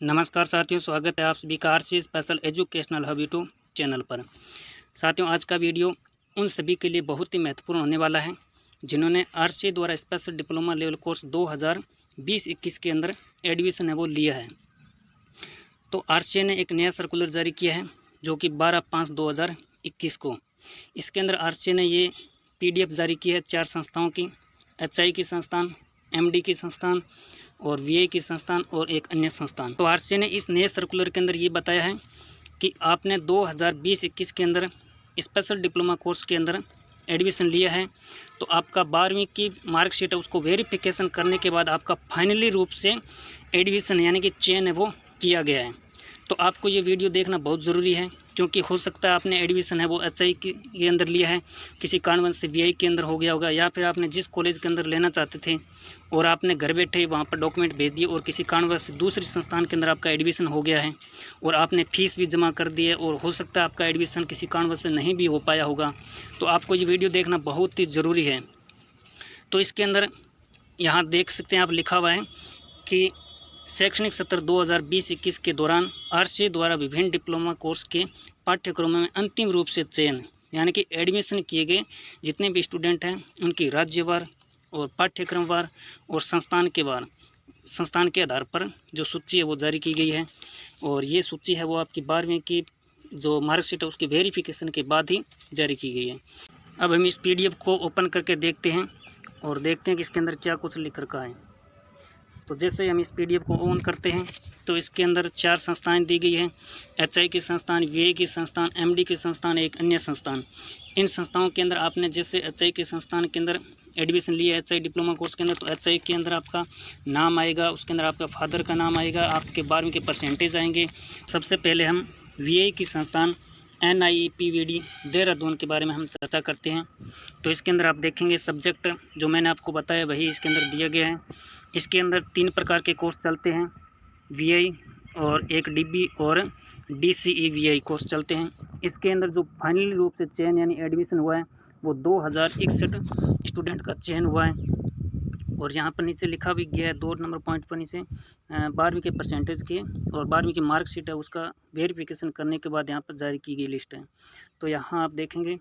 नमस्कार साथियों, स्वागत है आप सभी का RC special educational hub YouTube channel पर। साथियों, आज का वीडियो उन सभी के लिए बहुत ही महत्वपूर्ण होने वाला है जिन्होंने आरसी द्वारा स्पेशल डिप्लोमा लेवल कोर्स 2020-21 के अंदर एडमिशन है वो लिया है। तो आरसी ने एक नया सर्कुलर जारी किया है जो कि 12/5/2021 को। इसके अंदर आरसी ने ये PDF जारी की है 4 संस्थाओं की, HI की संस्थान, MD की संस्थान और VI की संस्थान और एक अन्य संस्थान। तो आरसी ने इस नए सर्कुलर के अंदर ये बताया है कि आपने 2020-21 के अंदर स्पेशल डिप्लोमा कोर्स के अंदर एडमिशन लिया है तो आपका 12वीं की मार्कशीट है उसको वेरिफिकेशन करने के बाद आपका फाइनली रूप से एडमिशन यानी कि चयन है वो किया गया है। तो आपको ये वीडियो देखना बहुत ज़रूरी है क्योंकि हो सकता है आपने एडमिशन है वो HI के अंदर लिया है, किसी कारणवश से VI के अंदर हो गया होगा, या फिर आपने जिस कॉलेज के अंदर लेना चाहते थे और आपने घर बैठे वहाँ पर डॉक्यूमेंट भेज दिए और किसी कारणवश से दूसरी संस्थान के अंदर आपका एडमिशन हो गया है और आपने फ़ीस भी जमा कर दी है और हो सकता है आपका एडमिशन किसी कारणवश से नहीं भी हो पाया होगा। तो आपको ये वीडियो देखना बहुत ही ज़रूरी है। तो इसके अंदर यहाँ देख सकते हैं आप, लिखा हुआ है कि शैक्षणिक सत्र 2020-21 के दौरान आरसी द्वारा विभिन्न डिप्लोमा कोर्स के पाठ्यक्रमों में अंतिम रूप से चयन यानी कि एडमिशन किए गए जितने भी स्टूडेंट हैं उनकी राज्यवार और पाठ्यक्रमवार और संस्थान के आधार पर जो सूची है वो जारी की गई है। और ये सूची है वो आपकी 12वीं की जो मार्कशीट है उसकी वेरिफिकेशन के बाद ही जारी की गई है। अब हम इस PDF को ओपन करके देखते हैं और देखते हैं कि इसके अंदर क्या कुछ लिख रखा है। तो जैसे हम इस PDF को ऑन करते हैं तो इसके अंदर 4 संस्थाएं दी गई हैं, HI की संस्थान, VI की संस्थान, MD की संस्थान, एक अन्य संस्थान। इन संस्थाओं के अंदर आपने जैसे HI के संस्थान के अंदर एडमिशन लिया है, HI डिप्लोमा कोर्स के अंदर, तो HI के अंदर आपका नाम आएगा, उसके अंदर आपका फादर का नाम आएगा, आपके 12वीं के परसेंटेज आएंगे। सबसे पहले हम VI की संस्थान NIEPVD देहरादून के बारे में हम चर्चा करते हैं। तो इसके अंदर आप देखेंगे सब्जेक्ट जो मैंने आपको बताया वही इसके अंदर दिया गया है। इसके अंदर 3 प्रकार के कोर्स चलते हैं, VI और एक DB और DCE-VI कोर्स चलते हैं। इसके अंदर जो फाइनली रूप से चयन यानी एडमिशन हुआ है वो 2061 स्टूडेंट का चयन हुआ है। और यहाँ पर नीचे लिखा भी गया है 2 नंबर पॉइंट पर नीचे 12वीं के परसेंटेज के और 12वीं की मार्कशीट है उसका वेरिफिकेशन करने के बाद यहाँ पर जारी की गई लिस्ट है। तो यहाँ आप देखेंगे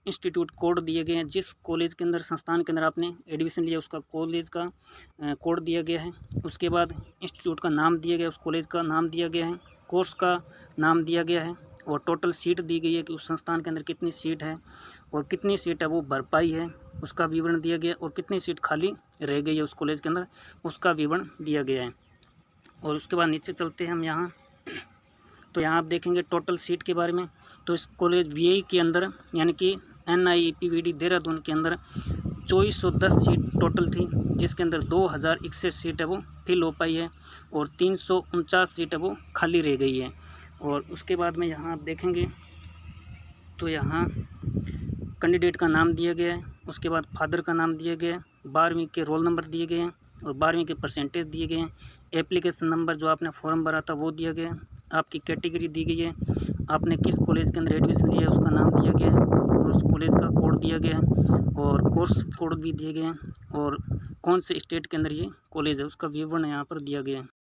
इंस्टीट्यूट कोड दिए गए हैं, जिस कॉलेज के अंदर संस्थान के अंदर आपने एडमिशन लिया उसका कॉलेज का कोड दिया गया है। उसके बाद इंस्टीट्यूट का नाम दिया गया, उस कॉलेज का नाम दिया गया है, कोर्स का नाम दिया गया है और टोटल सीट दी गई है कि उस संस्थान के अंदर कितनी सीट है और कितनी सीट है वो भर पाई है उसका विवरण दिया गया और कितनी सीट खाली रह गई है उस कॉलेज के अंदर उसका विवरण दिया गया है। और उसके बाद नीचे चलते हैं हम यहाँ, तो यहाँ आप देखेंगे टोटल सीट के बारे में। तो इस कॉलेज VI के अंदर यानी कि NIEPVD देहरादून के अंदर 2410 सीट टोटल थी, जिसके अंदर 2061 सीट है वो फिल हो पाई है और 349 सीट है वो खाली रह गई है। और उसके बाद में यहाँ आप देखेंगे तो यहाँ कैंडिडेट का नाम दिया गया है, उसके बाद फादर का नाम दिया गया है, 12वीं के रोल नंबर दिए गए हैं और 12वीं के परसेंटेज दिए गए हैं, एप्लीकेशन नंबर जो आपने फॉर्म भरा था वो दिया गया है, आपकी कैटेगरी दी गई है, आपने किस कॉलेज के अंदर एडमिशन लिया है उसका नाम दिया गया है और उस कॉलेज का कोड दिया गया है और कोर्स कोड भी दिए गए हैं और कौन से स्टेट के अंदर ये कॉलेज है उसका विवरण यहाँ पर दिया गया है।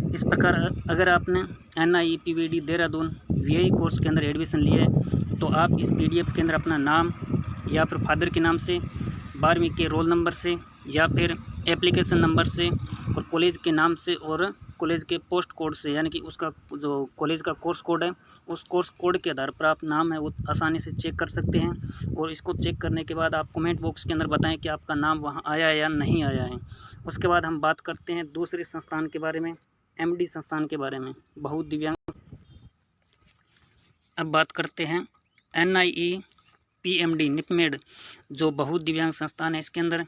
इस प्रकार अगर आपने NIEPVD देहरादून VI कोर्स के अंदर एडमिशन लिया है तो आप इस PDF के अंदर अपना नाम या फिर फादर के नाम से, 12वीं के रोल नंबर से या फिर एप्लीकेशन नंबर से और कॉलेज के नाम से और कॉलेज के पोस्ट कोड से यानी कि उसका जो कॉलेज का कोर्स कोड है उस कोर्स कोड के आधार पर आप नाम है वो आसानी से चेक कर सकते हैं। और इसको चेक करने के बाद आप कमेंट बॉक्स के अंदर बताएं कि आपका नाम वहाँ आया है या नहीं आया है। उसके बाद हम बात करते हैं दूसरे संस्थान के बारे में, MD संस्थान के बारे में, बहुत दिव्यांग। अब बात करते हैं NIEPMD निपमेड जो बहुत दिव्यांग संस्थान है। इसके अंदर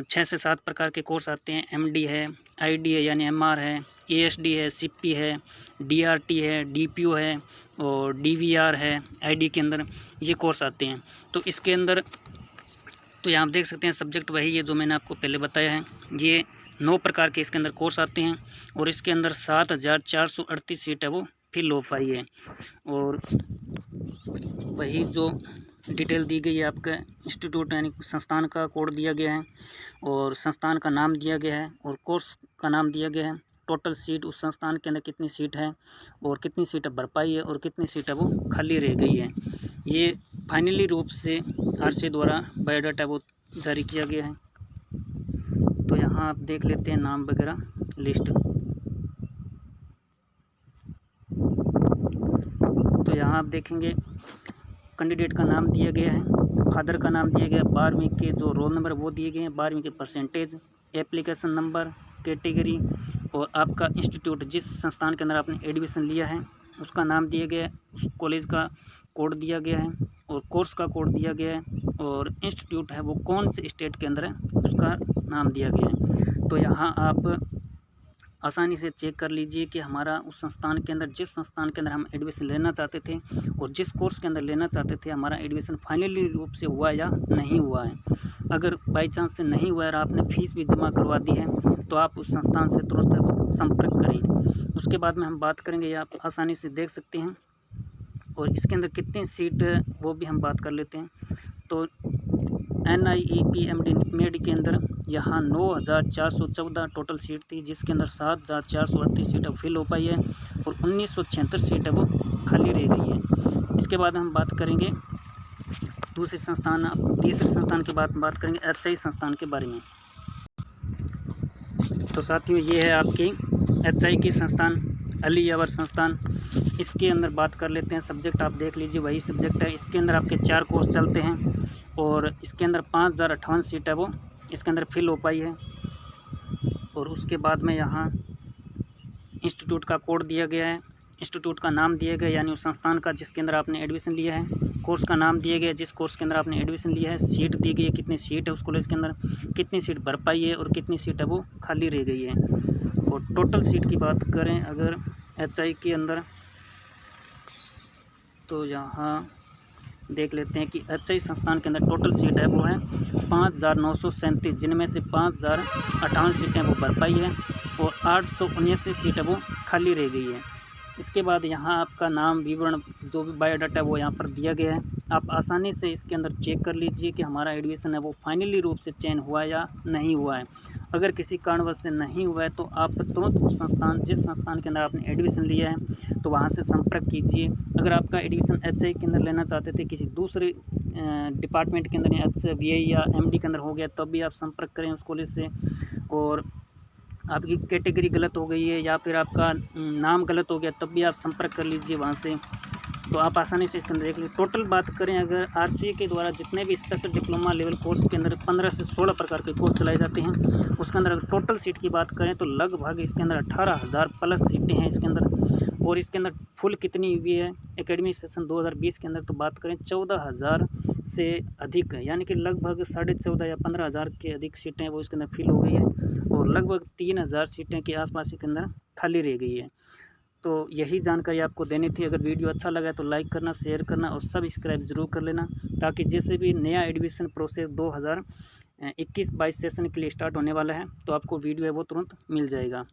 6 से 7 प्रकार के कोर्स आते हैं। MD है, ID है यानी MR है, ASD है, CP है, DRT है, DPO है और DVR है। ID के अंदर ये कोर्स आते हैं। तो इसके अंदर तो यहाँ आप देख सकते हैं सब्जेक्ट वही है जो मैंने आपको पहले बताया है। ये 9 प्रकार के इसके अंदर कोर्स आते हैं और इसके अंदर 7438 सीट है वो फिल हो पाई है। और वही जो डिटेल दी गई है आपका इंस्टीट्यूट यानी संस्थान का कोड दिया गया है और संस्थान का नाम दिया गया है और कोर्स का नाम दिया गया है। टोटल सीट उस संस्थान के अंदर कितनी सीट है और कितनी सीट भर पाई है और कितनी सीट है वो खाली रह गई है। ये फाइनली रूप से आरसीए द्वारा बायोडाटा वो जारी किया गया है। तो यहाँ आप देख लेते हैं नाम वगैरह लिस्ट। तो यहाँ आप देखेंगे कैंडिडेट का नाम दिया गया है, फादर का नाम दिया गया, 12वीं के जो रोल नंबर वो दिए गए हैं, 12वीं के परसेंटेज, एप्लीकेशन नंबर, कैटेगरी और आपका इंस्टीट्यूट जिस संस्थान के अंदर आपने एडमिशन लिया है उसका नाम दिया गया है, उस कॉलेज का कोड दिया गया है और कोर्स का कोड दिया गया है और इंस्टीट्यूट है वो कौन से स्टेट के अंदर है उसका नाम दिया गया है। तो यहाँ आप आसानी से चेक कर लीजिए कि हमारा उस संस्थान के अंदर, जिस संस्थान के अंदर हम एडमिशन लेना चाहते थे और जिस कोर्स के अंदर लेना चाहते थे, हमारा एडमिशन फाइनली रूप से हुआ या नहीं हुआ है। अगर बाई चांस से नहीं हुआ और आपने फ़ीस भी जमा करवा दी है तो आप उस संस्थान से तुरंत संपर्क करें। उसके बाद में हम बात करेंगे, ये आप आसानी से देख सकते हैं। और इसके अंदर कितनी सीट वो भी हम बात कर लेते हैं। तो NIEP मेड के अंदर यहाँ 9,414 टोटल सीट थी, जिसके अंदर 7,438 सीट अब फिल हो पाई है और 1976 सीट है वो खाली रह गई है। इसके बाद हम बात करेंगे तीसरे संस्थान की बात करेंगे HI संस्थान के बारे में। तो साथियों ये है आपकी HI की संस्थान, अली यावर संस्थान। इसके अंदर बात कर लेते हैं। सब्जेक्ट आप देख लीजिए वही सब्जेक्ट है। इसके अंदर आपके 4 कोर्स चलते हैं और इसके अंदर 5,058 सीट है वो इसके अंदर फिल हो पाई है। और उसके बाद में यहाँ इंस्टीट्यूट का कोड दिया गया है, इंस्टीट्यूट का नाम दिया गया यानी उस संस्थान का जिसके अंदर आपने एडमिशन लिया है, कोर्स का नाम दिया गया जिस कोर्स के अंदर आपने एडमिशन लिया है, सीट दी गई है कितनी सीट है उस कॉलेज के अंदर, कितनी सीट भर पाई है और कितनी सीट है वो खाली रह गई है। और टोटल सीट की बात करें अगर HI के अंदर, तो यहाँ देख लेते हैं कि HI संस्थान के अंदर टोटल सीट है वो है 5,937, जिनमें से 5,058 सीटें वो भर पाई है और 879 सीट है वो खाली रह गई है। इसके बाद यहाँ आपका नाम, विवरण, जो भी बायोडाटा है वो यहाँ पर दिया गया है। आप आसानी से इसके अंदर चेक कर लीजिए कि हमारा एडमिशन है वो फाइनली रूप से चयन हुआ या नहीं हुआ है। अगर किसी कारणवश से नहीं हुआ है तो आप तुरंत उस संस्थान, जिस संस्थान के अंदर आपने एडमिशन लिया है तो वहाँ से संपर्क कीजिए। अगर आपका एडमिशन HI के अंदर लेना चाहते थे किसी दूसरे डिपार्टमेंट के अंदर, VI या MD के अंदर हो गया, तब भी आप संपर्क करें उस कॉलेज से। और आपकी कैटेगरी गलत हो गई है या फिर आपका नाम गलत हो गया तब भी आप संपर्क कर लीजिए वहाँ से। तो आप आसानी से इसके अंदर देख लीजिए। टोटल बात करें अगर RCA के द्वारा जितने भी स्पेशल डिप्लोमा लेवल कोर्स के अंदर 15 से 16 प्रकार के कोर्स चलाए जाते हैं, उसके अंदर अगर टोटल सीट की बात करें तो लगभग इसके अंदर 18,000 प्लस सीटें हैं इसके अंदर। और इसके अंदर फुल कितनी हुई है एकेडमिक सेशन 2020 के अंदर, तो बात करें 14,000 से अधिक है, यानी कि लगभग 14.5 या 15,000 के अधिक सीटें वो इसके अंदर फिल हो गई है और लगभग 3,000 सीटें के आसपास इसके अंदर खाली रह गई है। तो यही जानकारी आपको देनी थी। अगर वीडियो अच्छा लगा तो लाइक करना, शेयर करना और सब्सक्राइब ज़रूर कर लेना, ताकि जैसे भी नया एडमिशन प्रोसेस 2021-22 सेशन के लिए स्टार्ट होने वाला है तो आपको वीडियो है वो तुरंत मिल जाएगा।